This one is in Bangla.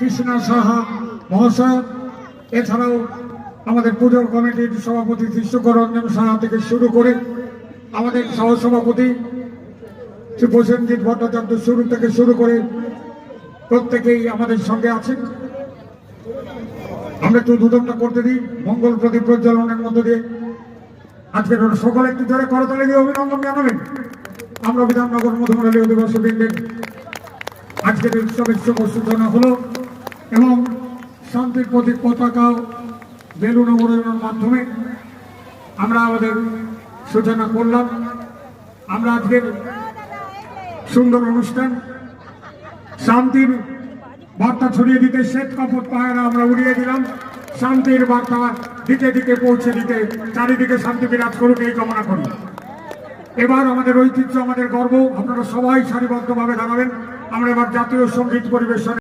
কৃষ্ণা সাহা মহাশয়, এছাড়াও আমাদের পুজো কমিটির সভাপতি কৃষ্ণকর রঞ্জন সাহা থেকে শুরু করে আমাদের সহসভাপতি শ্রী প্রসেনজিৎ ভট্টাচার্য শুরু করে প্রত্যেকেই আমাদের সঙ্গে আছেন। আমরা একটু দুদকটা করতে দিই মঙ্গল প্রদীপ প্রজ্বলনের মধ্য দিয়ে আজকের সকলে একটু জোরে করতালি দিয়ে অভিনন্দন জানাবেন। আমরা বিধাননগর মধুমুরালী অধিবাসী বৃন্দের আজকের উৎসবের শুভ সূচনা হলো এবং শান্তির প্রতীক পতাকা বেলুন অবরোধনের মাধ্যমে আমরা আমাদের সূচনা করলাম। আমরা আজকের সুন্দর অনুষ্ঠান শান্তির বার্তা ছড়িয়ে দিতে শ্বেত কাপড় পায়রা আমরা উড়িয়ে দিলাম। শান্তির বার্তা দিকে দিকে পৌঁছে দিতে চারিদিকে শান্তি বিরাজ করুক এই কামনা করি। এবার আমাদের ঐতিহ্য, আমাদের গর্ব, আপনারা সবাই সারিবদ্ধভাবে দাঁড়াবেন। আমরা এবার জাতীয় সঙ্গীত পরিবেশন